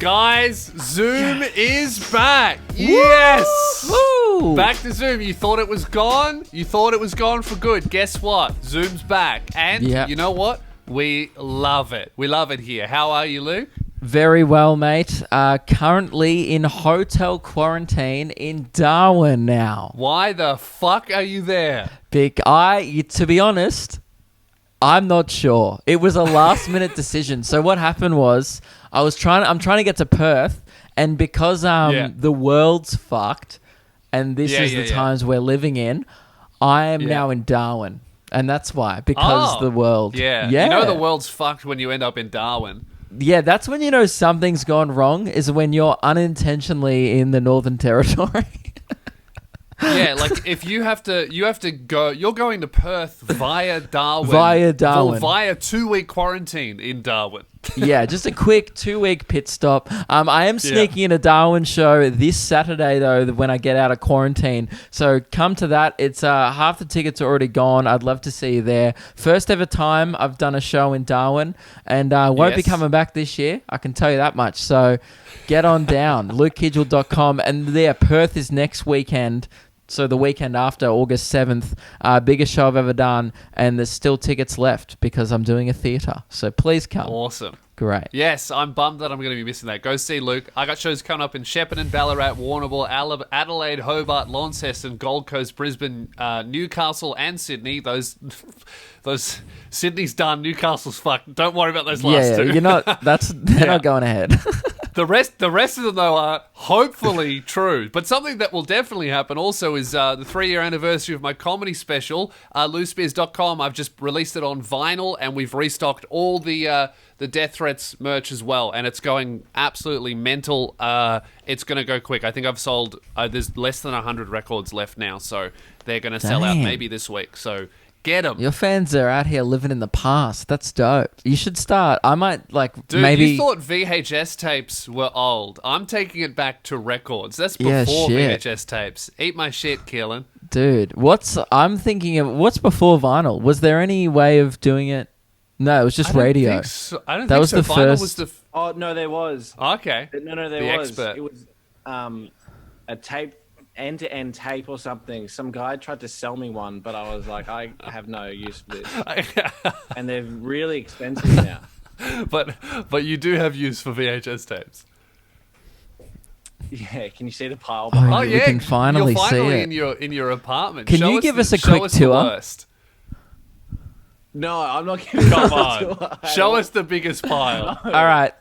Guys, Zoom is back. Yes. Woo! Back to Zoom. You thought it was gone? You thought it was gone for good. Guess what? Zoom's back. And you know what? We love it. We love it here. How are you, Luke? Very well, mate. Currently in hotel quarantine in Darwin now. Why the fuck are you there? To be honest, I'm not sure. It was a last minute decision. So what happened was I'm trying to get to Perth, and because the world's fucked and this is the times we're living in, I am now in Darwin. And that's why, because the world. Yeah. You know the world's fucked when you end up in Darwin. Yeah, that's when you know something's gone wrong, is when you're unintentionally in the Northern Territory. Yeah, like if you have to go, you're going to Perth via Darwin. Via 2-week quarantine in Darwin. Yeah, just a quick 2-week pit stop. I am sneaking in a Darwin show this Saturday, though, when I get out of quarantine. So come to that. It's half the tickets are already gone. I'd love to see you there. First ever time I've done a show in Darwin, and won't be coming back this year. I can tell you that much. So get on down, lukekidgel.com. And Perth is next weekend. So the weekend after, August 7th, biggest show I've ever done, and there's still tickets left because I'm doing a theatre. So please come. Awesome. Great. Yes, I'm bummed that I'm going to be missing that. Go see Luke. I got shows coming up in Shepparton, Ballarat, Warrnambool, Adelaide, Hobart, Launceston, Gold Coast, Brisbane, Newcastle, and Sydney. Those Sydney's done. Newcastle's fucked. Don't worry about those last two. They're not going ahead. The rest of them, though, are hopefully true. But something that will definitely happen also is the 3-year anniversary of my comedy special, loosebeers.com. I've just released it on vinyl, and we've restocked all the Death Threats merch as well, and it's going absolutely mental. It's going to go quick. I think I've sold, there's less than 100 records left now, so they're going to sell out maybe this week. So get them. Your fans are out here living in the past. That's dope. You should start. I might Dude, maybe. You thought VHS tapes were old. I'm taking it back to records. That's before VHS tapes. Eat my shit, Keelan. Dude, I'm thinking of what's before vinyl. Was there any way of doing it? No, it was just radio. I don't think so. That was the first. Was the Oh no, there was. Okay. No, there was. Expert. It was a tape, end-to-end tape or something. Some guy tried to sell me one, but I was like, I have no use for this. And they're really expensive now. But you do have use for VHS tapes. Yeah, can you see the pile behind? Oh yeah, we can finally You're see finally it in your apartment. Can you give us a quick tour? No, I'm not giving Come on. Show us the biggest pile. All right.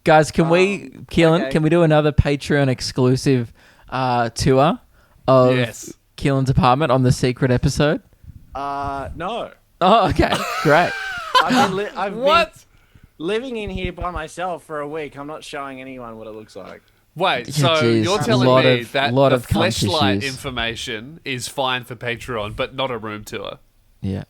Guys, Keelan, can we do another Patreon exclusive tour of Keelan's apartment on the secret episode? No. Oh, okay. Great. I've been living in here by myself for a week. I'm not showing anyone what it looks like. Wait, so you're telling me that the fleshlight information is fine for Patreon, but not a room tour? Yeah.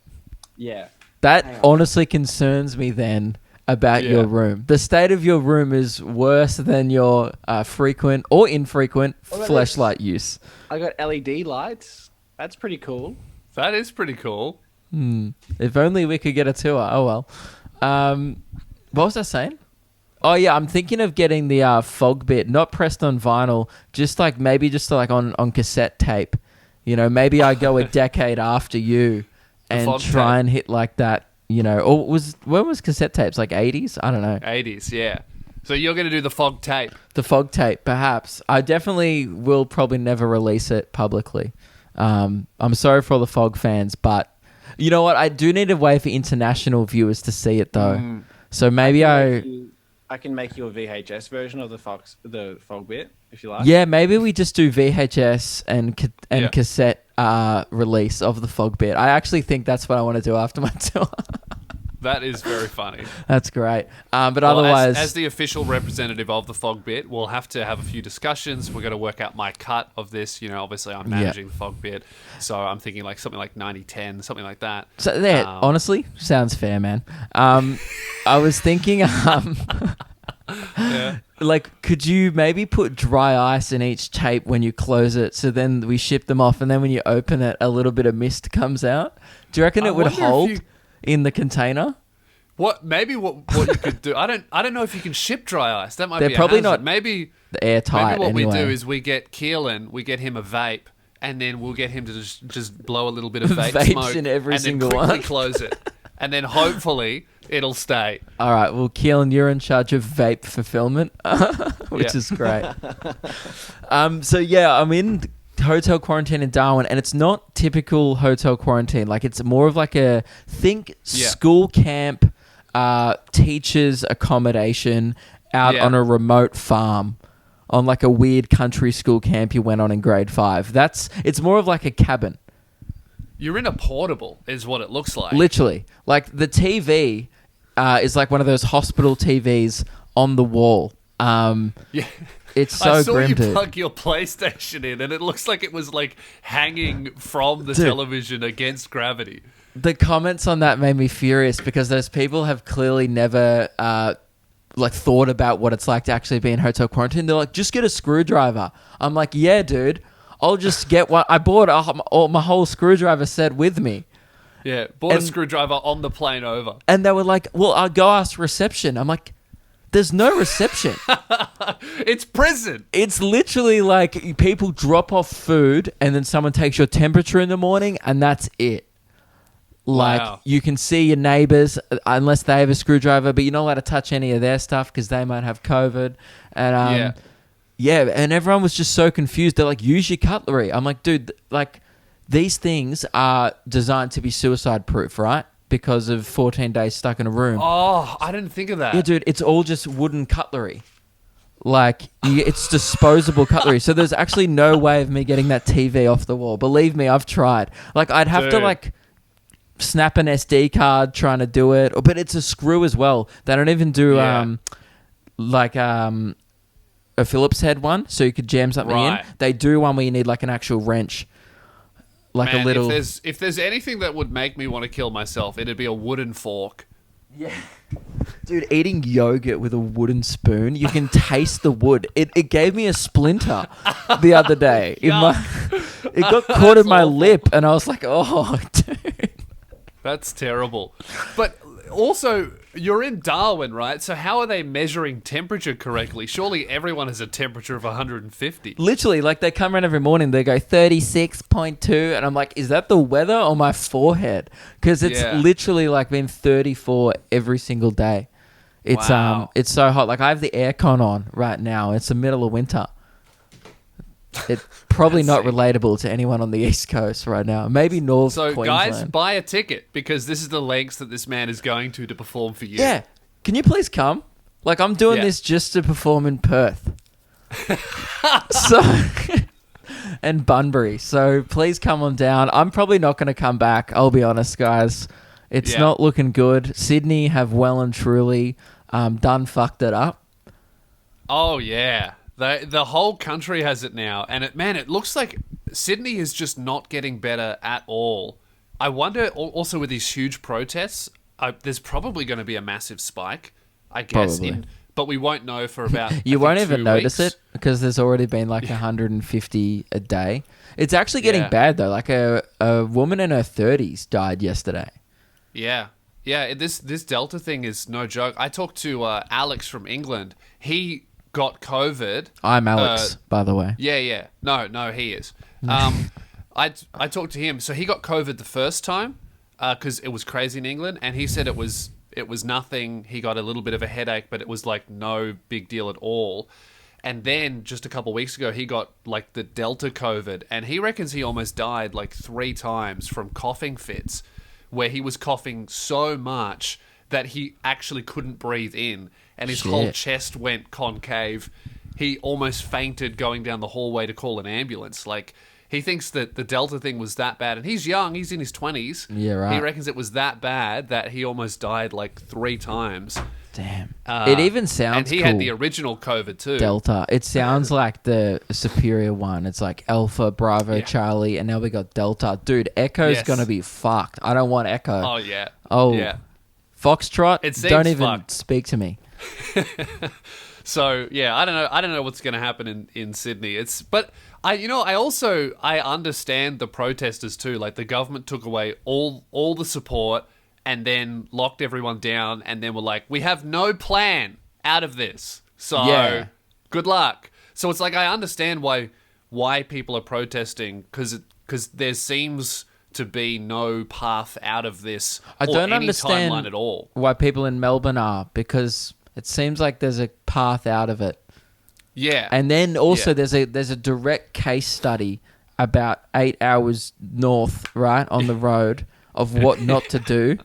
Yeah. That honestly concerns me then about your room. The state of your room is worse than your frequent or infrequent fleshlight use. I got LED lights. That's pretty cool. That is pretty cool. If only we could get a tour. Oh, well. What was I saying? Oh, yeah, I'm thinking of getting the fog bit, not pressed on vinyl, just like on cassette tape. You know, maybe I go a decade after you. And try and hit like that, you know. Or when was cassette tapes? Like 80s? I don't know. 80s, yeah. So you're going to do the fog tape. The fog tape, perhaps. I definitely will probably never release it publicly. I'm sorry for all the fog fans, but you know what? I do need a way for international viewers to see it, though. So maybe I can make you a VHS version of the fog bit, if you like. Yeah, maybe we just do VHS and cassette release of the fog bit. I actually think that's what I want to do after my tour. That is very funny. That's great. But otherwise... As the official representative of the fog bit, we'll have to have a few discussions. We're going to work out my cut of this. You know, obviously I'm managing the fog bit. So I'm thinking like something like 90-10, something like that. So honestly, sounds fair, man. I was thinking... Like, could you maybe put dry ice in each tape when you close it, so then we ship them off, and then when you open it, a little bit of mist comes out? Do you reckon it would hold in the container? What you could do? I don't know if you can ship dry ice. That might They're be probably a hazard. not Maybe airtight. Maybe what anyway. we do is we get Keelan, we get him a vape, and then we'll get him to just blow a little bit of vape Vapes smoke in every and single then quickly one. close it, and then hopefully it'll stay. All right, well, Keelan, you're in charge of vape fulfillment, which is great. So yeah, I'm in hotel quarantine in Darwin, and it's not typical hotel quarantine. Like, it's more of like school camp, teachers accommodation out on a remote farm, on like a weird country school camp you went on in grade 5. It's more of like a cabin. You're in a portable, is what it looks like. Literally, like the TV is like one of those hospital TVs on the wall. Yeah. It's so I saw grim, you dude. plug your PlayStation in, and it looks like it was like hanging from the television against gravity. The comments on that made me furious because those people have clearly never thought about what it's like to actually be in hotel quarantine. They're like, just get a screwdriver. I'm like, yeah, dude, I'll just get one. I bought my whole screwdriver set with me. Yeah, bought a screwdriver on the plane over. And they were like, well, I'll go ask reception. I'm like, there's no reception. It's prison. It's literally like people drop off food and then someone takes your temperature in the morning and that's it. Like, wow. You can see your neighbors unless they have a screwdriver, but you're not allowed to touch any of their stuff because they might have COVID. And and everyone was just so confused. They're like, use your cutlery. I'm like, dude, like, these things are designed to be suicide proof, right? Because of 14 days stuck in a room. Oh, I didn't think of that. Yeah, dude, it's all just wooden cutlery. Like, it's disposable cutlery. So there's actually no way of me getting that TV off the wall. Believe me, I've tried. Like, I'd have to, like, snap an SD card trying to do it. But it's a screw as well. They don't even do, a Phillips head one, so you could jam something in. They do one where you need, like, an actual wrench. Like, man, a little... If there's anything that would make me want to kill myself, it'd be a wooden fork. Yeah. Dude, eating yogurt with a wooden spoon, you can taste the wood. It gave me a splinter the other day. It got caught in my lip, and I was like, oh, dude. That's terrible. But also, you're in Darwin, right? So how are they measuring temperature correctly? Surely everyone has a temperature of 150. Literally, like, they come around every morning, they go 36.2, and I'm like, is that the weather or my forehead? Because it's literally like been 34 every single day. It's it's so hot. Like, I have the aircon on right now. It's the middle of winter. It's probably not relatable to anyone on the East Coast right now. Maybe North Queensland. Guys, buy a ticket because this is the lengths that this man is going to perform for you. Yeah. Can you please come? Like, I'm doing this just to perform in Perth. And Bunbury. So please come on down. I'm probably not going to come back. I'll be honest, guys. It's not looking good. Sydney have well and truly done fucked it up. Oh, yeah. The whole country has it now. And it looks like Sydney is just not getting better at all. I wonder, also with these huge protests, there's probably going to be a massive spike, I guess. But we won't know for about You won't even notice weeks. it because there's already been like 150 a day. It's actually getting bad though. Like a woman in her 30s died yesterday. Yeah. Yeah, this Delta thing is no joke. I talked to Alex from England. He got COVID. I'm Alex, by the way. Yeah. No, he is. I talked to him. So he got COVID the first time because it was crazy in England, and he said it was nothing. He got a little bit of a headache, but it was like no big deal at all. And then just a couple of weeks ago, he got like the Delta COVID, and he reckons he almost died like 3 times from coughing fits, where he was coughing so much that he actually couldn't breathe in, and his whole chest went concave. He almost fainted going down the hallway to call an ambulance. Like, he thinks that the Delta thing was that bad, and he's young, he's in his 20s. Yeah, right. He reckons it was that bad that he almost died like 3 times. Damn. It even sounds And he had the original COVID too. Delta. It sounds like the superior one. It's like Alpha, Bravo, Charlie, and now we got Delta. Dude, Echo's going to be fucked. I don't want Echo. Oh, yeah. Oh, yeah. Foxtrot, don't even fucked. speak to me. So, yeah, I don't know what's going to happen in Sydney. But I understand the protesters too. Like, the government took away all the support, and then locked everyone down, and then were like, we have no plan out of this. So good luck. So it's like, I understand why people are protesting, because there seems to be no path out of this. I don't any understand timeline at all. why people in Melbourne are, because it seems like there's a path out of it. Yeah. And then also there's a direct case study about 8 hours north, right, on the road of what not to do.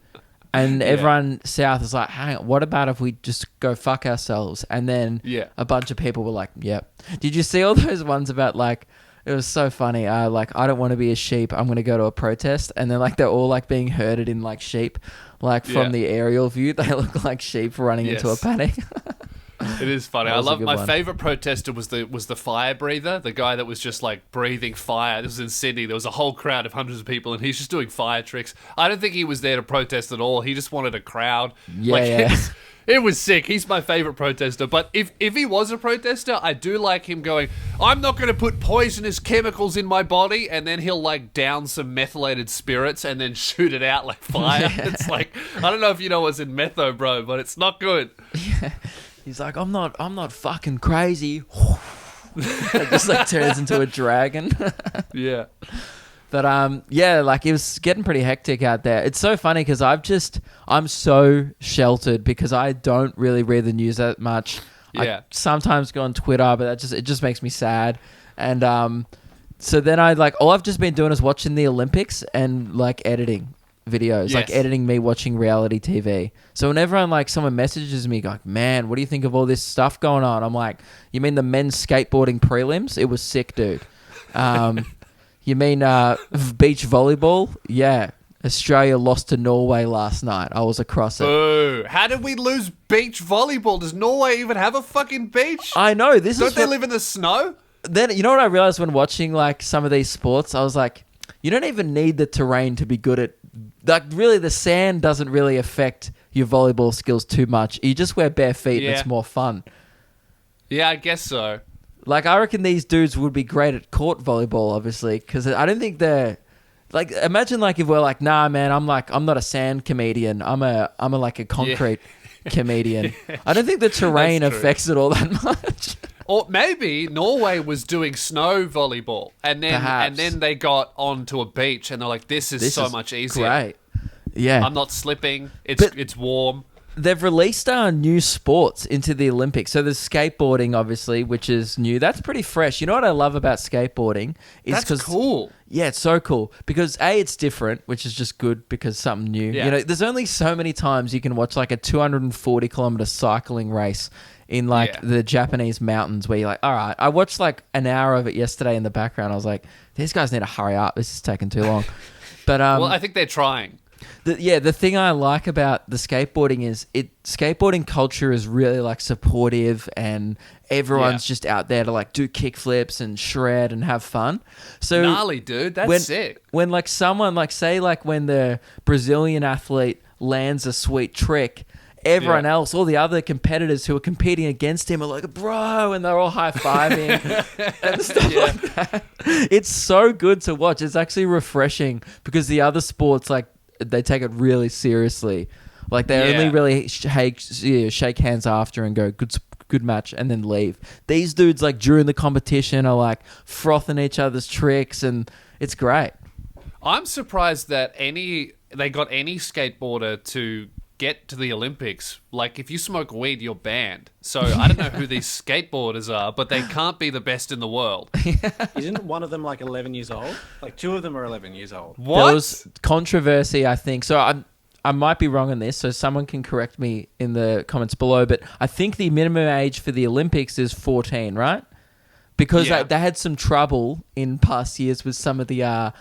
And everyone south is like, hang on, what about if we just go fuck ourselves? And then a bunch of people were like, yep. Did you see all those ones about like, it was so funny. Like, I don't want to be a sheep. I'm going to go to a protest. And then like, they're all like being herded in like sheep. Like from the aerial view, they look like sheep running into a paddock. It is funny. I love my one. favorite protester was the fire breather, the guy that was just like breathing fire. This was in Sydney. There was a whole crowd of hundreds of people, and he's just doing fire tricks. I don't think he was there to protest at all. He just wanted a crowd. It was sick. He's my favorite protester. But if he was a protester, I do like him going, I'm not going to put poisonous chemicals in my body, and then he'll like down some methylated spirits and then shoot it out like fire. It's like, I don't know if you know what's in metho, bro, but it's not good. He's like, I'm not fucking crazy. It just like turns into a dragon. Yeah. But like it was getting pretty hectic out there. It's so funny because I'm so sheltered because I don't really read the news that much. Yeah. I sometimes go on Twitter, but it just makes me sad. And so then all I've just been doing is watching the Olympics and like editing videos, like editing me watching reality TV. So whenever someone messages me like, man, what do you think of all this stuff going on? I'm like, you mean the men's skateboarding prelims? It was sick, dude. You mean beach volleyball? Yeah. Australia lost to Norway last night. I was across it. Boo. How did we lose beach volleyball? Does Norway even have a fucking beach? I know. Don't they live in the snow? Then, you know what I realized when watching like some of these sports? I was like, you don't even need the terrain to be good at, like, really the sand doesn't really affect your volleyball skills too much. You just wear bare feet and it's more fun. Yeah, I guess so. Like, I reckon these dudes would be great at court volleyball, obviously, because I don't think they're... Like, imagine, like, if we're like, nah, man, I'm not a sand comedian. I'm a concrete comedian. I don't think the terrain affects it all that much. Or maybe Norway was doing snow volleyball, and then they got onto a beach, and they're like, this is so much easier. Great. Yeah. I'm not slipping. It's warm. They've released new sports into the Olympics. So there's skateboarding, obviously, which is new. That's pretty fresh. You know what I love about skateboarding? That's cool. Yeah, it's so cool. Because A, it's different, which is just good because something new. Yeah. You know, there's only so many times you can watch like a 240-kilometer cycling race in like the Japanese mountains where you're like, all right. I watched like an hour of it yesterday in the background. I was like, these guys need to hurry up. This is taking too long. But well, I think they're trying. The thing I like about the skateboarding is skateboarding culture is really like supportive and everyone's just out there to like do kickflips and shred and have fun. So gnarly, dude. That's sick. When like someone like say like when the Brazilian athlete lands a sweet trick, everyone else, all the other competitors who are competing against him are like, bro, and they're all high-fiving and stuff like that. It's so good to watch. It's actually refreshing because the other sports, like, they take it really seriously. Like, they only really shake hands after and go, good match, and then leave. These dudes, like, during the competition are, like, frothing each other's tricks, and it's great. I'm surprised that they got any skateboarder to get to the Olympics. Like, if you smoke weed, you're banned. So I don't know who these skateboarders are, but they can't be the best in the world. Isn't one of them like 11 years old? Like, two of them are 11 years old. What? There was controversy, I think. So I might be wrong on this, so someone can correct me in the comments below, but I think the minimum age for the Olympics is 14, right? Because they had some trouble in past years with some of the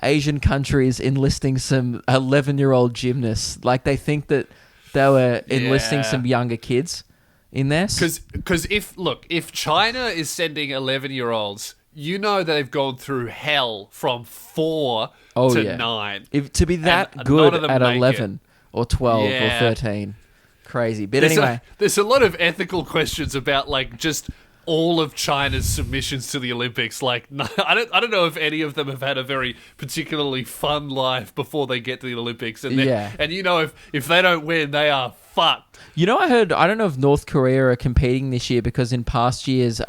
Asian countries enlisting some 11-year-old gymnasts. Like, they think that they were enlisting some younger kids in there. Because if China is sending 11-year-olds, you know that they've gone through hell from 4 to 9. To be that good at 11 or 12 or 13. Crazy. But anyway. There's a lot of ethical questions about, like, just all of China's submissions to the Olympics. Like, I don't know if any of them have had a very particularly fun life before they get to the Olympics. And and if they don't win, they are fucked. I heard, I don't know if North Korea are competing this year because in past years,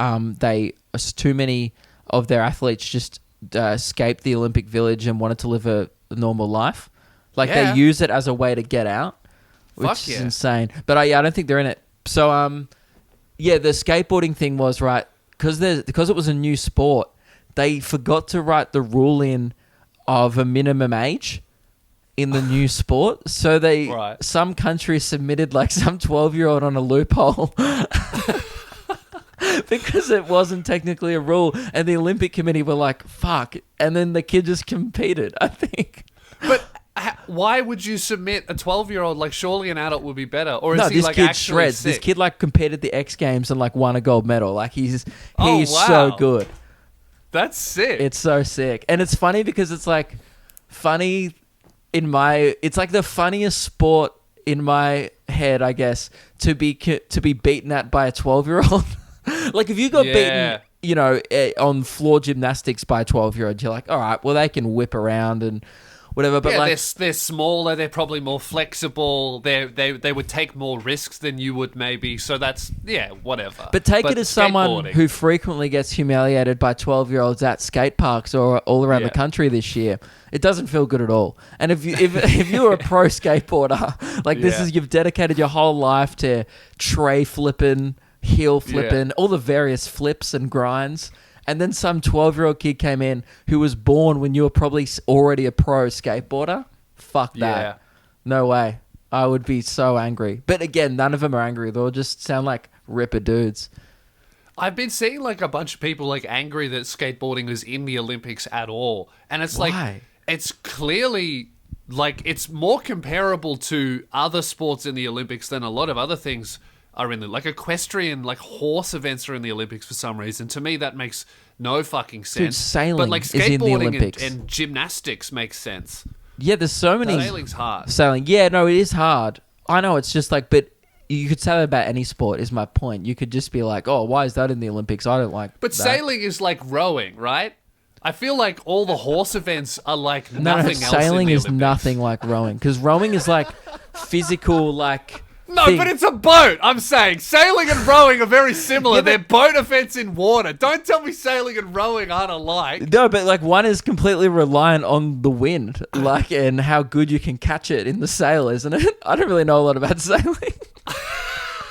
too many of their athletes just escaped the Olympic Village and wanted to live a normal life. Like they use it as a way to get out, which is insane. But I don't think they're in it. So, the skateboarding thing was right because it was a new sport. They forgot to write the rule in of a minimum age in the new sport. So some countries submitted like some 12-year-old on a loophole because it wasn't technically a rule. And the Olympic Committee were like, fuck. And then the kid just competed, I think. But why would you submit a 12-year-old? Like, surely an adult would be better. Or is he this like kid actually shreds. sick? This kid like competed at the X Games and like won a gold medal. Like he's wow. so good. That's sick. It's so sick. And it's funny because it's like funny it's like the funniest sport in my head, I guess, to be beaten at by a 12-year-old. Like if you got beaten, on floor gymnastics by a 12-year-old, you're like, all right, well they can whip around and whatever, but like they're smaller, they're probably more flexible, they would take more risks than you would maybe, so that's whatever. But it as someone who frequently gets humiliated by 12-year-olds at skate parks or all around the country this year. It doesn't feel good at all. And if you're a pro skateboarder, like you've dedicated your whole life to tray flipping, heel flipping, all the various flips and grinds. And then some 12-year-old kid came in who was born when you were probably already a pro skateboarder. Fuck that. Yeah. No way. I would be so angry. But again, none of them are angry. They'll just sound like ripper dudes. I've been seeing like a bunch of people like angry that skateboarding is in the Olympics at all. And it's like, it's clearly like it's more comparable to other sports in the Olympics than a lot of other things are in like equestrian, like horse events are in the Olympics for some reason. To me, that makes no fucking sense. Dude, sailing but like is in the skateboarding Olympics. and gymnastics makes sense. Yeah, there's so many. Sailing's hard. Sailing, yeah, no, it is hard. I know, it's just like, but you could say that about any sport. Is my point. You could just be like, oh, why is that in the Olympics? I don't like. But that. Sailing is like rowing, right? I feel like all the horse events are like nothing else. Sailing in the is Olympics. nothing like rowing because rowing is like physical, like. No, thing. but it's a boat. I'm saying sailing and rowing are very similar. They're boat events in water. Don't tell me sailing and rowing aren't alike. No, but like one is completely reliant on the wind, like, and how good you can catch it in the sail, isn't it? I don't really know a lot about sailing.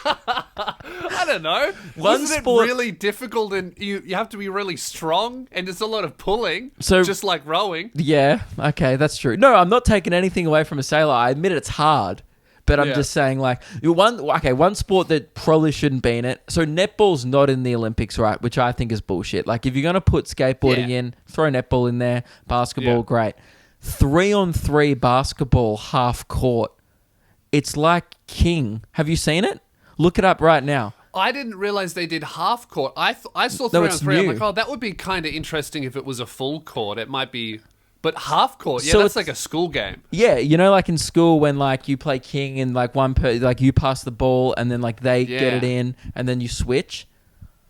I don't know. Wasn't it really difficult and you have to be really strong and there's a lot of pulling, just like rowing? Yeah, okay, that's true. No, I'm not taking anything away from a sailor. I admit it's hard. But I'm just saying, like, one sport that probably shouldn't be in it. So netball's not in the Olympics, right? Which I think is bullshit. Like, if you're going to put skateboarding in, throw netball in there, basketball, great. 3-on-3 basketball, half court. It's like king. Have you seen it? Look it up right now. I didn't realize they did half court. I saw 3-on-3. I'm like, oh, that would be kind of interesting if it was a full court. It might be... But half court, so that's like a school game. Yeah, like in school when like you play king and like like you pass the ball and then like they get it in and then you switch.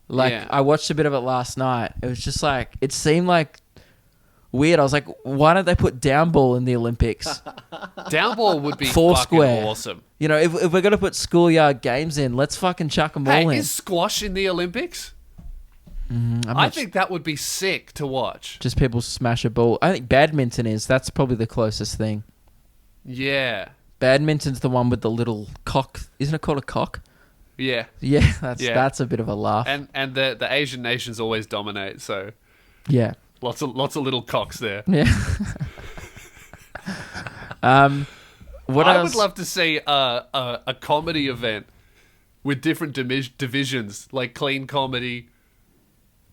Like I watched a bit of it last night. It was just like it seemed like weird. I was like, why don't they put down ball in the Olympics? Down ball would be Foursquare. fucking awesome. If we're gonna put schoolyard games in, let's fucking chuck them all in. Is squash in the Olympics? I think that would be sick to watch. Just people smash a ball. I think badminton is. That's probably the closest thing. Yeah. Badminton's the one with the little cock. Isn't it called a cock? Yeah. Yeah, that's a bit of a laugh. And the Asian nations always dominate, so yeah. Lots of little cocks there. Yeah. What I else? would love to see a comedy event with different divisions, like clean comedy,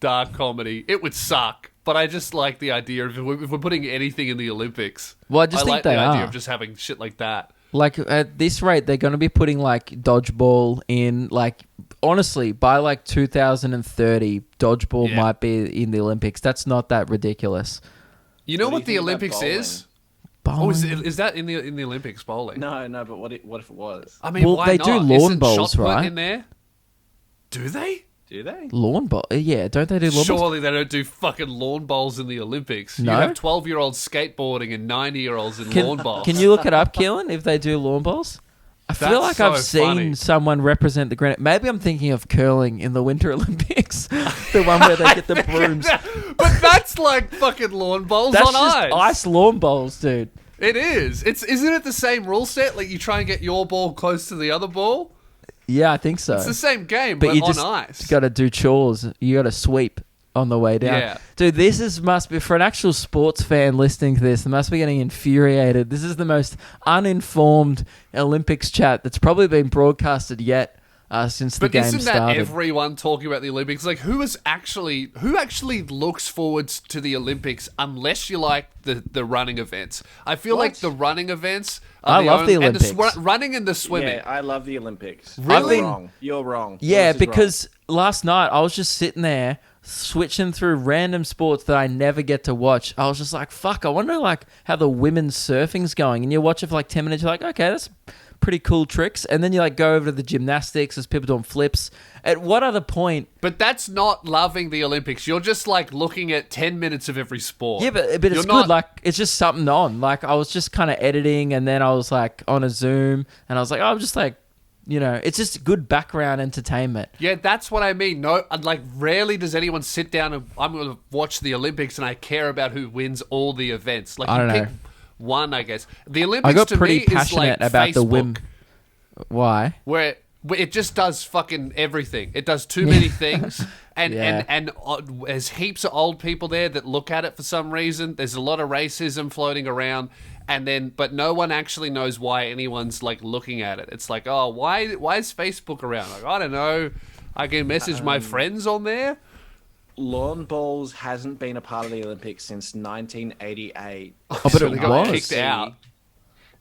dark comedy. It would suck, but I just like the idea of if we're putting anything in the Olympics. Well, I just think like they the idea are. of just having shit like that. Like at this rate, they're going to be putting like dodgeball in. Like honestly, by like 2030, dodgeball might be in the Olympics. That's not that ridiculous. You know what the Olympics is? Bowling? Oh, is that in the Olympics, bowling? No, but what if it was? I mean, well, why they not? do lawn Isn't bowls, shot put right? in there? Do they? Do they? Lawn bowl? Yeah, don't they do lawn bowls? Surely they don't do fucking lawn bowls in the Olympics. No? You have 12-year-olds skateboarding and 90-year-olds in lawn bowls. Can you look it up, Keelan, if they do lawn bowls? I feel like I've seen someone represent the granite. Maybe I'm thinking of curling in the Winter Olympics. The one where they get the brooms. But that's like fucking lawn bowls That's on just ice. ice lawn bowls, dude. It is. Isn't it the same rule set? Like you try and get your ball close to the other ball? Yeah, I think so. It's the same game, but but you on just ice. got to do chores. You got to sweep on the way down. Yeah. Dude, must be, for an actual sports fan listening to this, they must be getting infuriated. This is the most uninformed Olympics chat that's probably been broadcasted yet since the game started. But isn't that everyone talking about the Olympics? Like, who actually looks forward to the Olympics unless you like the running events? I feel like the running events... I love the Olympics. And running and the swimming. Yeah, I love the Olympics. Really? You're wrong. Yeah, because last night I was just sitting there switching through random sports that I never get to watch. I was just like, fuck, I wonder like how the women's surfing's going. And you watch it for like 10 minutes, you're like, okay, that's pretty cool tricks. And then you like go over to the gymnastics, there's people doing flips. At what other point? But that's not loving the Olympics. You're just like looking at 10 minutes of every sport. Yeah, but it's good. Like, it's just something on. Like, I was just kind of editing and then I was like on a Zoom and I was like, oh, I'm just like, you know, it's just good background entertainment. Yeah, that's what I mean. No, like rarely does anyone sit down and I'm going to watch the Olympics and I care about who wins all the events. Like, I don't know. Pick one, I guess. The Olympics I got to pretty me passionate is like about Facebook, the women. Why? Where it just does fucking everything. It does too many things, and there's heaps of old people there that look at it for some reason. There's a lot of racism floating around, but no one actually knows why anyone's like looking at it. It's like, oh, why is Facebook around? Like, I don't know. I can message my friends on there. Lawn bowls hasn't been a part of the Olympics since 1988. Oh, but it got was. kicked out.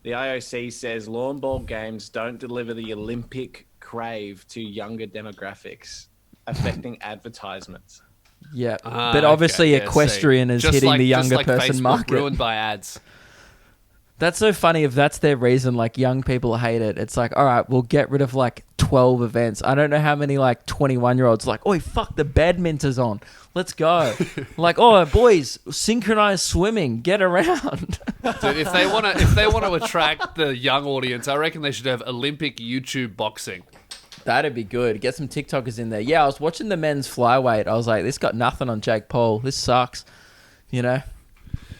The IOC says lawn bowl games don't deliver the Olympic crave to younger demographics, affecting advertisements. Yeah, but obviously equestrian is hitting the younger person Facebook, market. Ruined by ads. That's so funny if that's their reason, like young people hate it. It's like, all right, we'll get rid of like 12 events. I don't know how many like 21-year-olds like, oi, fuck, the badminton's on. Let's go. Like, oh, boys, synchronized swimming, get around. Dude, if they want to attract the young audience, I reckon they should have Olympic YouTube boxing. That'd be good. Get some TikTokers in there. Yeah, I was watching the men's flyweight. I was like, this got nothing on Jake Paul. This sucks. You know?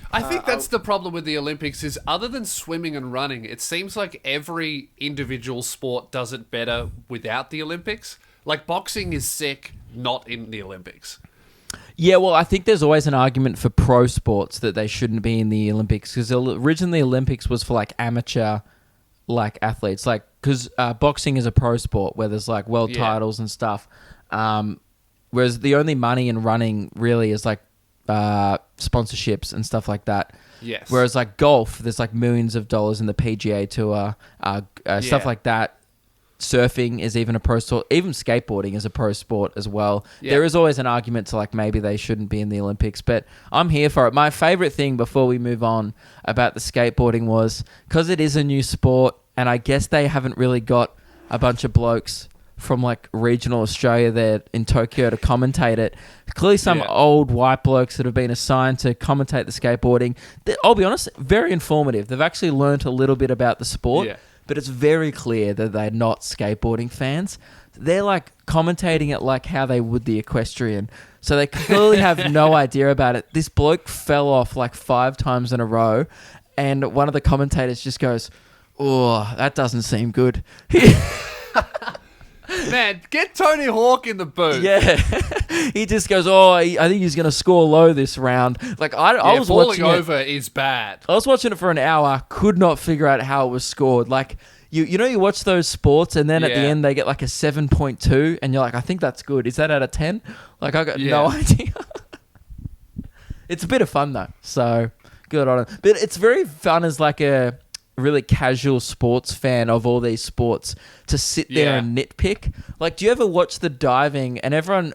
I think that's the problem with the Olympics is other than swimming and running, it seems like every individual sport does it better without the Olympics. Like boxing is sick, not in the Olympics. Yeah, well, I think there's always an argument for pro sports that they shouldn't be in the Olympics because originally Olympics was for like amateur like athletes, like because boxing is a pro sport where there's like world titles and stuff. Whereas the only money in running really is like sponsorships and stuff like that. Yes. Whereas like golf, there's like millions of dollars in the PGA Tour, stuff like that. Surfing is even a pro sport. Even skateboarding is a pro sport as well. Yeah. There is always an argument to like maybe they shouldn't be in the Olympics, but I'm here for it. My favorite thing before we move on about the skateboarding was because it is a new sport, and I guess they haven't really got a bunch of blokes from like regional Australia there in Tokyo to commentate it. Clearly some old white blokes that have been assigned to commentate the skateboarding. I'll be honest, very informative. They've actually learnt a little bit about the sport. Yeah. But it's very clear that they're not skateboarding fans. They're like commentating it like how they would the equestrian. So they clearly have no idea about it. This bloke fell off like 5 times in a row. And one of the commentators just goes, oh, that doesn't seem good. Man, get Tony Hawk in the booth. Yeah. He just goes, oh, I think he's going to score low this round. Like I was falling watching over is bad. I was watching it for an hour, could not figure out how it was scored. Like, you know, you watch those sports and then at the end they get like a 7.2 and you're like, I think that's good. Is that out of 10? Like, I got no idea. It's a bit of fun though. So good on it. But it's very fun as like a really casual sports fan of all these sports to sit there and nitpick. Like, do you ever watch the diving and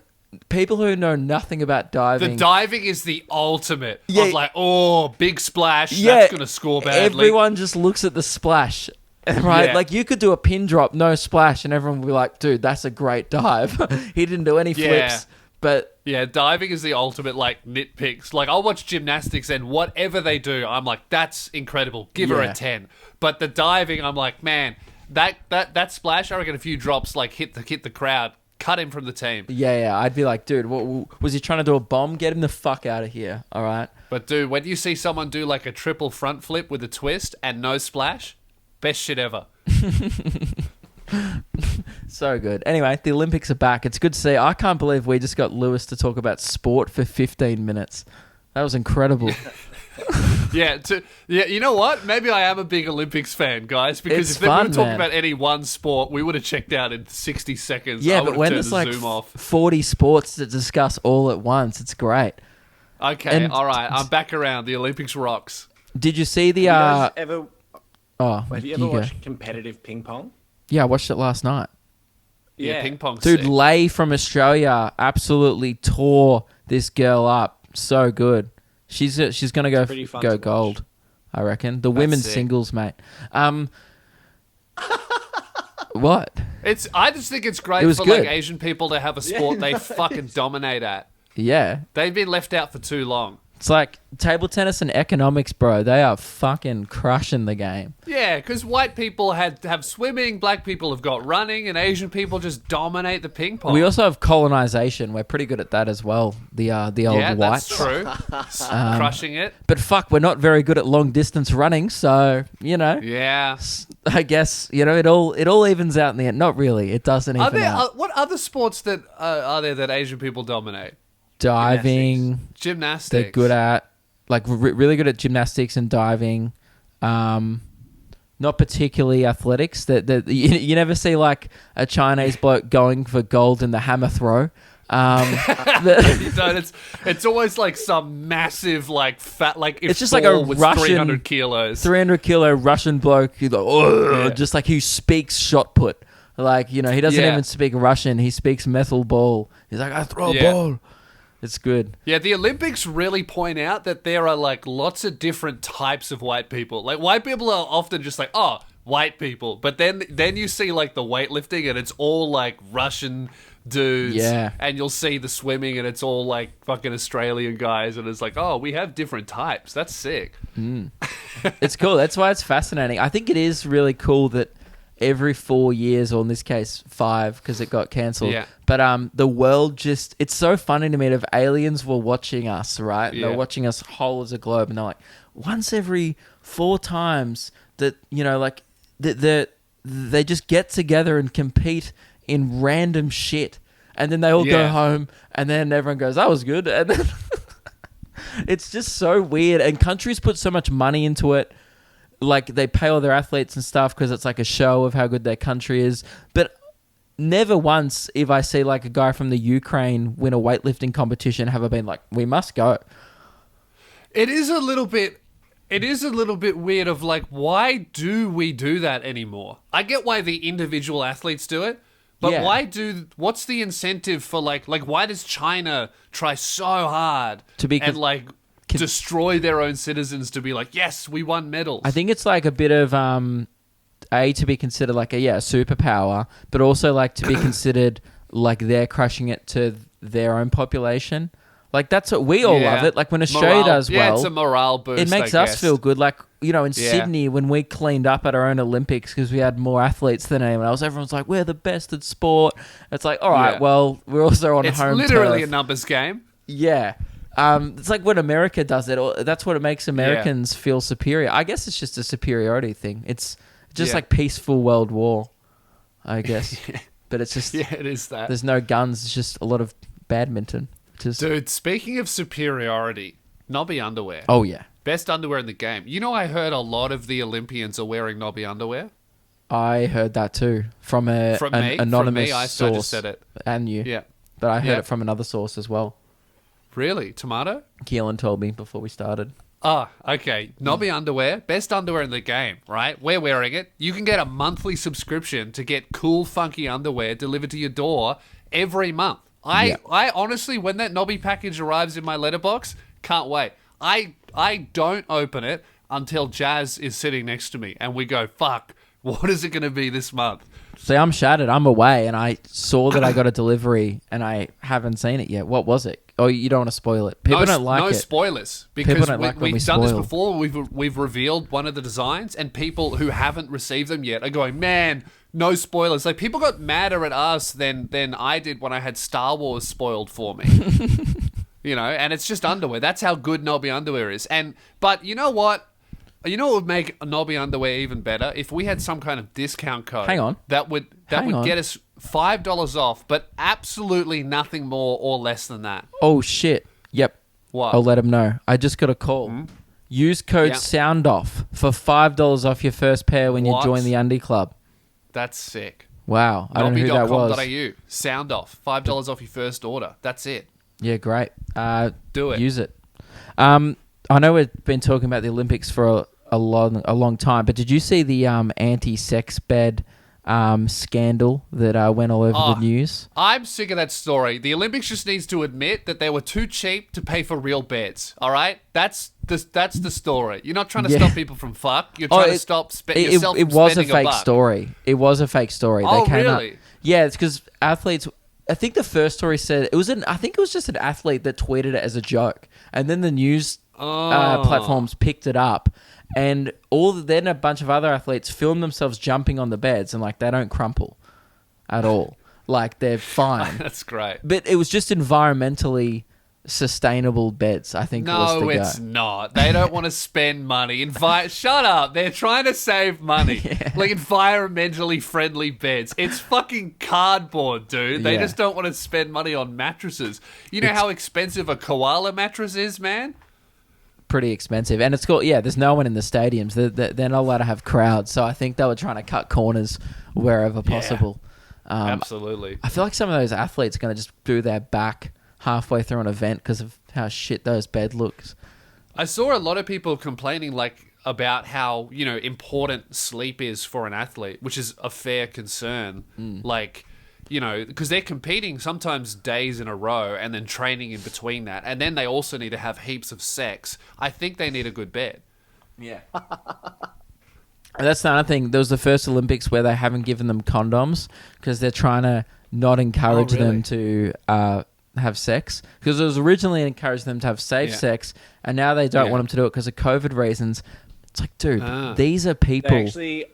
people who know nothing about diving... The diving is the ultimate of like, oh, big splash, that's going to score badly. Everyone just looks at the splash Right? Yeah. Like, you could do a pin drop, no splash, and everyone would be like, dude, that's a great dive. He didn't do any flips, but... Yeah, diving is the ultimate, like, nitpicks. Like, I'll watch gymnastics, and whatever they do, I'm like, that's incredible. Give her a 10. But the diving, I'm like, man, that splash, I reckon a few drops, like, hit the crowd. Cut him from the team. Yeah. I'd be like, dude, what, was he trying to do a bomb? Get him the fuck out of here, all right? But, dude, when you see someone do, like, a triple front flip with a twist and no splash, best shit ever. So good. Anyway, the Olympics are back. It's good to see. I can't believe we just got Lewis to talk about sport for 15 minutes. That was incredible. Yeah, you know what? Maybe I am a big Olympics fan, guys, because It's if we were fun, talking man. about any one sport, we would have checked out in 60 seconds. Yeah, I but would've when turned there's the like Zoom off. 40 sports to discuss all at once, it's great. Okay, And- all right, I'm back around. The Olympics rocks. Did you see the... You guys ever have you ever watched competitive ping pong? Yeah, I watched it last night. Yeah, ping pong. Dude, sick. Lay from Australia absolutely tore this girl up. So good. She's gonna pretty fun go to watch. gold, I reckon. The women's sick. singles, mate. What? I just think it's great It was for good. like Asian people to have a sport they fucking dominate at. Yeah. They've been left out for too long. It's like table tennis and economics, bro. They are fucking crushing the game. Yeah, because white people have swimming, black people have got running, and Asian people just dominate the ping pong. We also have colonization. We're pretty good at that as well. The old yeah, whites. that's true. Crushing it. But fuck, we're not very good at long distance running, so you know. Yeah. I guess it all evens out in the end. Not really. It doesn't Are even there out. what other sports that are there that Asian people dominate? Diving, Gymnastics. they're good at, like really good at gymnastics and diving. Not particularly athletics. That you never see like a Chinese bloke going for gold in the hammer throw. You don't. It's always like some massive like fat like. It's just like a with Russian 300 kilos. 300 kilo Russian bloke. He's like, oh, just like he speaks shot put. Like, he doesn't even speak Russian. He speaks metal ball. He's like, I throw a ball. It's good. Yeah, the Olympics really point out that there are like lots of different types of white people. Like white people are often just like, oh, white people. But then you see like the weightlifting and it's all like Russian dudes. Yeah. And you'll see the swimming and it's all like fucking Australian guys and it's like, oh, we have different types. That's sick. It's cool. That's why it's fascinating. I think it is really cool that every 4 years, or in this case 5 because it got cancelled. Yeah. But the world just, it's so funny to me that if aliens were watching us, right? Yeah. They're watching us whole as a globe and they're like, once every 4 times that, like they just get together and compete in random shit. And then they all go home and then everyone goes, that was good. And then it's just so weird. And countries put so much money into it. Like, they pay all their athletes and stuff because it's like a show of how good their country is. But never once, if I see like a guy from the Ukraine win a weightlifting competition, have I been like, we must go. It is a little bit weird of like, why do we do that anymore? I get why the individual athletes do it, but Yeah. what's the incentive for like why does China try so hard To be and like destroy their own citizens to be like, yes, we won medals? I think it's like a bit of to be considered like a superpower, but also like to be considered like they're crushing it to their own population. Like, that's what we all love it. Like when Australia Morale. does well, Yeah, it's a morale boost. it makes I us guess. feel good. Like, in Sydney, when we cleaned up at our own Olympics because we had more athletes than anyone else, everyone's like, we're the best at sport. It's like, all right, well, we're also on It's home literally turf. a numbers game. Yeah. It's like when America does it. Or that's what it makes Americans feel superior. I guess it's just a superiority thing. It's just like peaceful world war, I guess. But it's just... Yeah, it is that. There's no guns. It's just a lot of badminton. Dude, speaking of superiority, Nobby underwear. Oh, yeah. Best underwear in the game. I heard a lot of the Olympians are wearing Nobby underwear. I heard that too from an anonymous I source. just said it. And you. Yeah. But I heard it from another source as well. Really? Tomato? Keelan told me before we started. Ah, okay. Nobby underwear, best underwear in the game, right? We're wearing it. You can get a monthly subscription to get cool, funky underwear delivered to your door every month. I honestly, when that Nobby package arrives in my letterbox, can't wait. I don't open it until Jazz is sitting next to me and we go, fuck, What is it going to be this month? See, I'm shattered. I'm away, and I saw that I got a delivery, and I haven't seen it yet. What was it? Oh, you don't want to spoil it. People don't like it. No spoilers. Because we've done this before. We've revealed one of the designs, and people who haven't received them yet are going, man, no spoilers. Like, people got madder at us than I did when I had Star Wars spoiled for me. You know, and it's just underwear. That's how good Nobby underwear is. But you know what? You know what would make Nobby underwear even better? If we had some kind of discount code. Hang on. That would get us $5 off, but absolutely nothing more or less than that. Oh, shit. Yep. What? I'll let him know. I just got a call. Use code SOUNDOFF for $5 off your first pair when you join the Undie Club. That's sick. Wow. I don't know who that was. Nobby.com.au. Sound off. $5 off your first order. That's it. Yeah, great. Do it. Use it. I know we've been talking about the Olympics for a long time, but did you see the anti-sex bed scandal that went all over the news? I'm sick of that story. The Olympics just needs to admit that they were too cheap to pay for real beds. All right, that's the story. You're not trying to stop people from fuck. You're trying to stop yourself from spending a buck. It was a fake story. It was a fake story. Oh, really? Yeah, it's because athletes. I think the first story said I think it was just an athlete that tweeted it as a joke, and then the news platforms picked it up, and then a bunch of other athletes filmed themselves jumping on the beds, and like they don't crumple at all, like they're fine. That's great. But it was just environmentally sustainable beds, I think. No, it's not. They don't want to spend money. Shut up. They're trying to save money. Like environmentally friendly beds. It's fucking cardboard, dude. They just don't want to spend money on mattresses. You know how expensive a koala mattress is, man? Pretty expensive. And it's got, there's no one in the stadiums. They're not allowed to have crowds. So I think they were trying to cut corners wherever possible. Absolutely. I feel like some of those athletes are going to just do their back halfway through an event because of how shit those bed looks. I saw a lot of people complaining about how, important sleep is for an athlete, which is a fair concern. Because they're competing sometimes days in a row and then training in between that. And then they also need to have heaps of sex. I think they need a good bed. Yeah. And that's the other thing. There was the first Olympics where they haven't given them condoms because they're trying to not encourage them to have sex, because it was originally encouraged them to have safe sex, and now they don't want them to do it because of COVID reasons. It's like, dude, these are people. They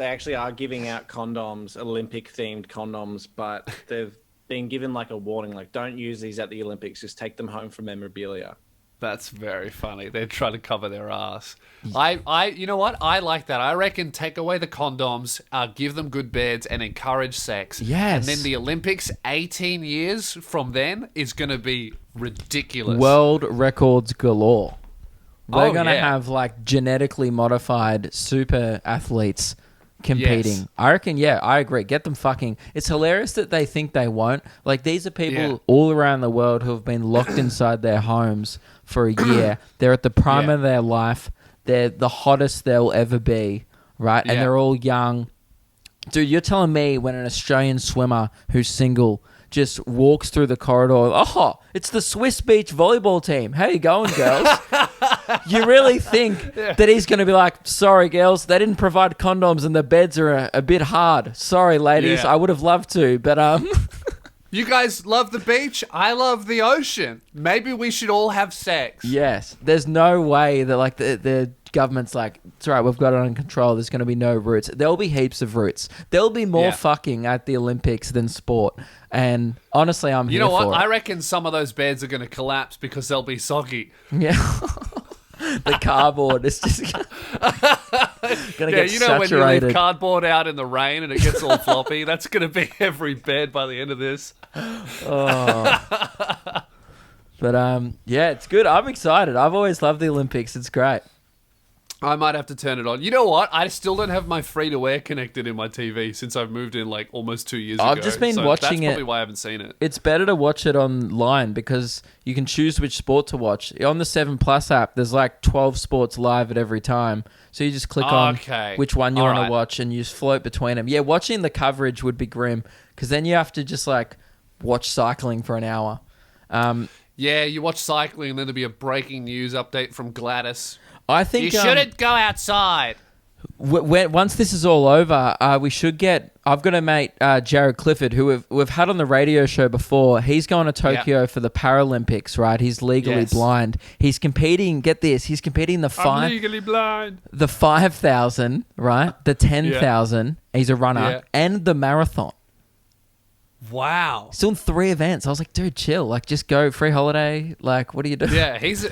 actually are giving out condoms, Olympic themed condoms, but they've been given like a warning, like don't use these at the Olympics, just take them home for memorabilia. That's very funny. They're trying to cover their ass. You know what? I like that. I reckon take away the condoms, give them good beds, and encourage sex. Yes. And then the Olympics, 18 years from then, is going to be ridiculous. World records galore. We're going to have like genetically modified super athletes competing. Yes. I reckon, I agree. Get them fucking... It's hilarious that they think they won't. Like, these are people all around the world who have been locked inside their homes for a year. They're at the prime of their life. They're the hottest they'll ever be, right? And they're all young. Dude, you're telling me when an Australian swimmer who's single just walks through the corridor, it's the Swiss Beach volleyball team. How you going, girls? You really think that he's going to be like, sorry, girls, they didn't provide condoms and the beds are a bit hard. Sorry, ladies, I would have loved to, but... You guys love the beach. I love the ocean. Maybe we should all have sex. Yes. There's no way that like the government's like, it's all right, we've got it under control. There's going to be no roots. There'll be heaps of roots. There'll be more fucking at the Olympics than sport. And honestly, I'm here for it. You know what? I reckon some of those beds are going to collapse because they'll be soggy. Yeah. The cardboard is just going to get saturated. When you leave cardboard out in the rain and it gets all floppy, that's going to be every bed by the end of this. But it's good. I'm excited. I've always loved the Olympics. It's great. I might have to turn it on. You know what? I still don't have my free-to-air connected in my TV since I've moved in like almost 2 years ago. I've just been watching it. That's probably why I haven't seen it. It's better to watch it online because you can choose which sport to watch. On the 7 Plus app, there's like 12 sports live at every time. So you just click on which one you want to watch and you just float between them. Yeah, watching the coverage would be grim because then you have to just like watch cycling for an hour. You watch cycling and then there'll be a breaking news update from Gladys. I think you shouldn't go outside. Once this is all over, we should get. I've got a mate, Jared Clifford, who we've had on the radio show before. He's going to Tokyo for the Paralympics, right? He's legally blind. He's competing. Get this. He's competing I'm legally blind. The 5,000, right? The 10,000. He's a runner and the marathon. Wow. Still in 3 events. I was like, dude, chill. Like, just go free holiday. Like, what are you doing? Yeah, he's a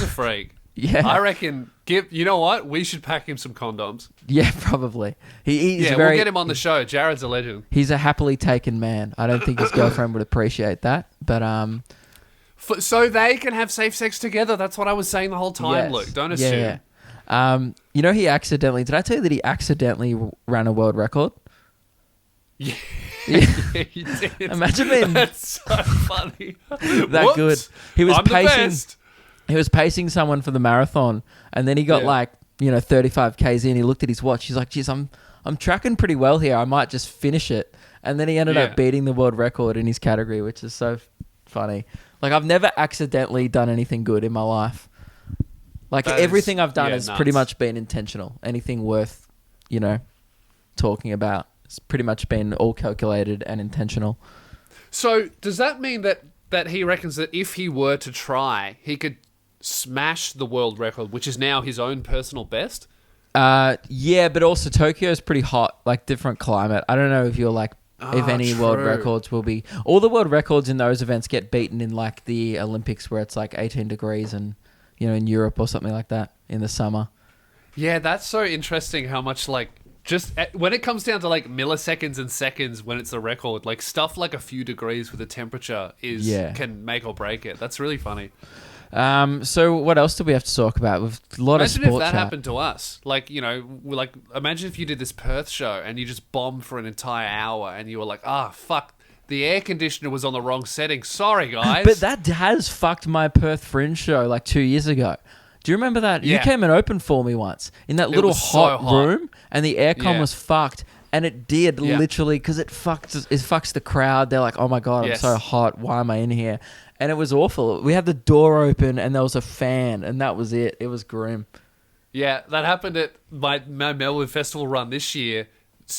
freak. Yeah. I reckon, you know what? We should pack him some condoms. Yeah, probably. He's we'll get him on the show. Jared's a legend. He's a happily taken man. I don't think his girlfriend would appreciate that. But so they can have safe sex together. That's what I was saying the whole time, Luke. Don't assume. Yeah. He accidentally... Did I tell you that he accidentally ran a world record? Yeah. Yeah. You did. Imagine being... That's so funny. That good. He was pacing... He was pacing someone for the marathon, and then he got 35 Ks in. He looked at his watch. He's like, geez, I'm tracking pretty well here. I might just finish it. And then he ended up beating the world record in his category, which is so funny. Like, I've never accidentally done anything good in my life. Like, everything I've done has pretty much been intentional. Anything worth, talking about. It's pretty much been all calculated and intentional. So does that mean that he reckons that if he were to try, he could smash the world record, which is now his own personal best? Yeah, but also Tokyo is pretty hot, like different climate. I don't know if you're like, if any world records will be... All the world records in those events get beaten in like the Olympics where it's like 18 degrees and, in Europe or something like that in the summer. Yeah, that's so interesting how much like... Just when it comes down to like milliseconds and seconds when it's a record, like stuff like a few degrees with the temperature can make or break it. That's really funny. So what else do we have to talk about? We've a lot of sport Imagine if that chat. happened to us. Like, imagine if you did this Perth show and you just bombed for an entire hour and you were like, fuck, the air conditioner was on the wrong setting. Sorry, guys. But that has fucked my Perth Fringe show like 2 years ago. Do you remember that? Yeah. You came and opened for me once in that little hot room, and the aircon was fucked. And it did literally because it fucks the crowd. They're like, "Oh my god, I'm so hot. Why am I in here?" And it was awful. We had the door open, and there was a fan, and that was it. It was grim. Yeah, that happened at my Melbourne Festival run this year.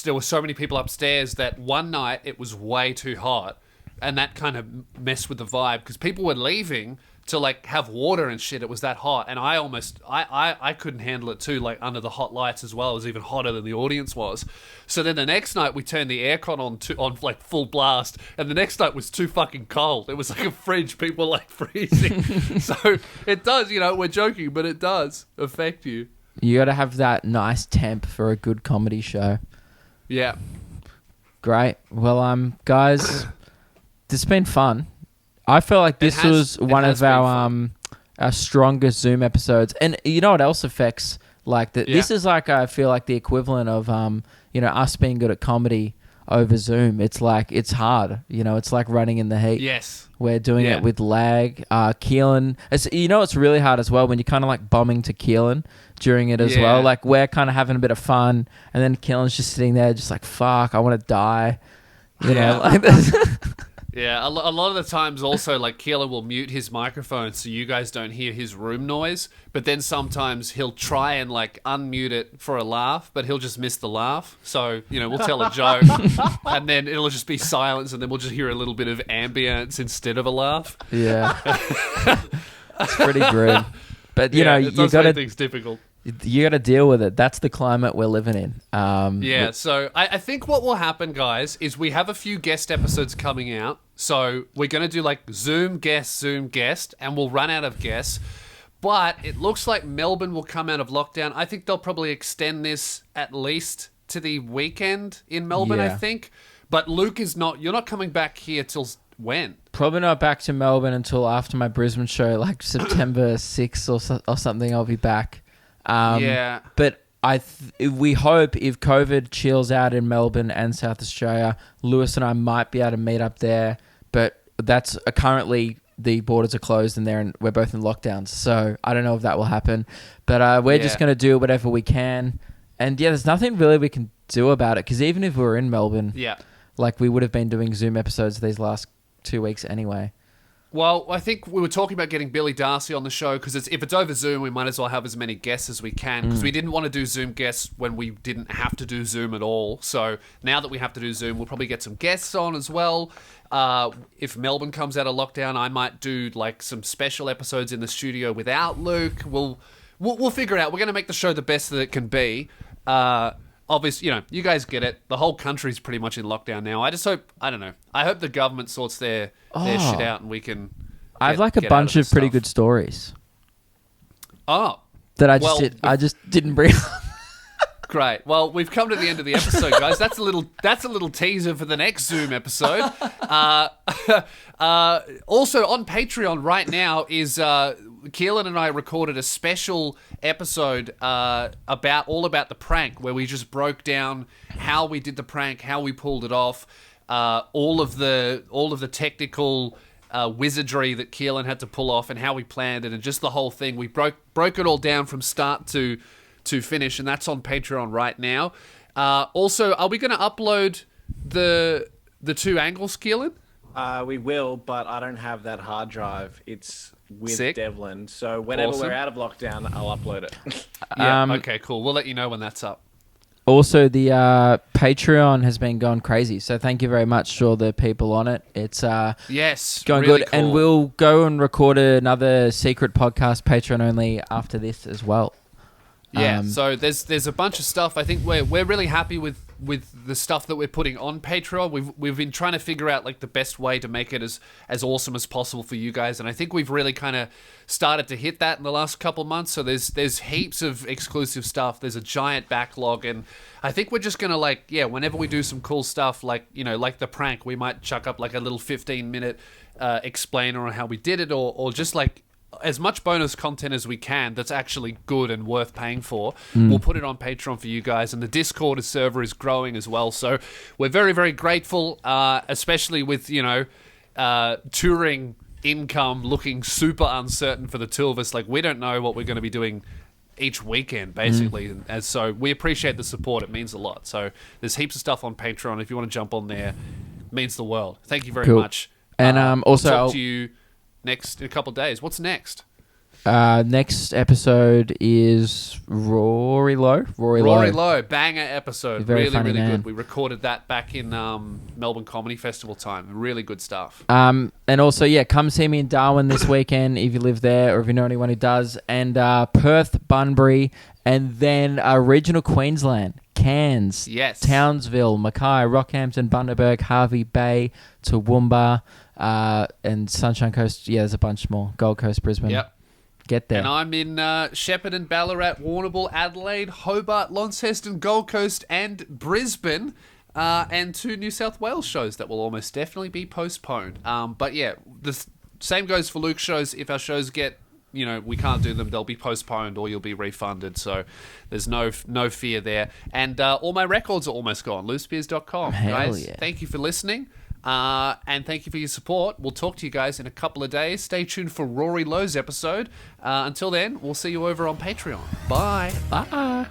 There were so many people upstairs that one night it was way too hot, and that kind of messed with the vibe because people were leaving to like have water and shit. It was that hot, and I couldn't handle it too. Like under the hot lights as well, it was even hotter than the audience was. So then the next night we turned the aircon on like full blast, and the next night was too fucking cold. It was like a fridge. People were like freezing. So it does, we're joking, but it does affect you. You got to have that nice temp for a good comedy show. Yeah. Great. Well, guys, this has been fun. I feel like this was one of our strongest Zoom episodes. And you know what else affects? Like this is like, I feel like the equivalent of, us being good at comedy over Zoom. It's like, it's hard. It's like running in the heat. Yes. We're doing it with lag. Keelan, it's really hard as well when you're kind of like bombing to Keelan during it as well. Like we're kind of having a bit of fun. And then Keelan's just sitting there just like, fuck, I want to die. You know, like this. Yeah, a lot of the times also, like, Keelan will mute his microphone so you guys don't hear his room noise, but then sometimes he'll try and, like, unmute it for a laugh, but he'll just miss the laugh. So, we'll tell a joke, and then it'll just be silence, and then we'll just hear a little bit of ambience instead of a laugh. Yeah. It's pretty grim. But, you got to... things difficult. You got to deal with it. That's the climate we're living in. So I think what will happen, guys, is we have a few guest episodes coming out. So we're going to do like Zoom guest, and we'll run out of guests. But it looks like Melbourne will come out of lockdown. I think they'll probably extend this at least to the weekend in Melbourne, I think. But Luke you're not coming back here till when? Probably not back to Melbourne until after my Brisbane show, like September 6th or something, I'll be back. But we hope if COVID chills out in Melbourne and South Australia, Lewis and I might be able to meet up there. But that's currently the borders are closed and we're both in lockdowns. So I don't know if that will happen. But we're just going to do whatever we can. And there's nothing really we can do about it because even if we were in Melbourne, like we would have been doing Zoom episodes these last 2 weeks anyway. Well, I think we were talking about getting Billy Darcy on the show because if it's over Zoom, we might as well have as many guests as we can because we didn't want to do Zoom guests when we didn't have to do Zoom at all. So now that we have to do Zoom, we'll probably get some guests on as well. If Melbourne comes out of lockdown, I might do like some special episodes in the studio without Luke. We'll figure it out. We're going to make the show the best that it can be. Obviously, you guys get it. The whole country's pretty much in lockdown now. I just hope, I don't know. I hope the government sorts their shit out and we can. I have like a bunch of pretty good stories. Oh, that I just didn't bring. Great. Well, we've come to the end of the episode, guys. That's a little teaser for the next Zoom episode. Also on Patreon right now is Keelan and I recorded a special episode about the prank, where we just broke down how we did the prank, how we pulled it off, all of the technical wizardry that Keelan had to pull off, and how we planned it, and just the whole thing. We broke it all down from start to finish, and that's on Patreon right now. Also, are we going to upload the two angles, Keelan? We will, but I don't have that hard drive. It's with Sick. Devlin. So whenever we're out of lockdown, I'll upload it. Okay, cool. We'll let you know when that's up. Also, the Patreon has been going crazy, so thank you very much to all the people on it. It's yes, going really good, cool. and we'll go and record another secret podcast Patreon only after this as well. Yeah, so there's a bunch of stuff. I think we're really happy with the stuff that we're putting on Patreon. We've been trying to figure out like the best way to make it as awesome as possible for you guys, and I think we've really kind of started to hit that in the last couple months. So there's heaps of exclusive stuff. There's a giant backlog, and I think we're just gonna whenever we do some cool stuff like the prank, we might chuck up like a little 15-minute explainer on how we did it, or just like as much bonus content as we can that's actually good and worth paying for. We'll put it on Patreon for you guys, and the Discord server is growing as well. So we're very, very grateful, especially with touring income looking super uncertain for the two of us. Like, we don't know what we're going to be doing each weekend, basically. And so we appreciate the support. It means a lot. So there's heaps of stuff on Patreon. If you want to jump on there, it means the world. Thank you very much. And also, I'll talk to you next in a couple of days. What's next? Next episode is Rory Lowe. Rory Lowe, banger episode. Very really, funny really man. good. We recorded that back in Melbourne Comedy Festival time. Really good stuff. And also, come see me in Darwin this weekend if you live there or if you know anyone who does. And Perth, Bunbury, and then regional Queensland, Cairns, yes, Townsville, Mackay, Rockhampton, Bundaberg, Hervey Bay, Toowoomba, and Sunshine Coast. Yeah, there's a bunch more. Gold Coast, Brisbane. Yep. Get there. And I'm in Shepparton, Ballarat, Warrnambool, Adelaide, Hobart, Launceston, Gold Coast, and Brisbane. And 2 New South Wales shows that will almost definitely be postponed. But yeah, the same goes for Luke's shows. If our shows get, we can't do them, they'll be postponed or you'll be refunded. So there's no fear there. And all my records are almost gone. loosespears.com. Guys, yeah. Thank you for listening. And thank you for your support. We'll talk to you guys in a couple of days. Stay tuned for Rory Lowe's episode. Until then, we'll see you over on Patreon. Bye. Bye.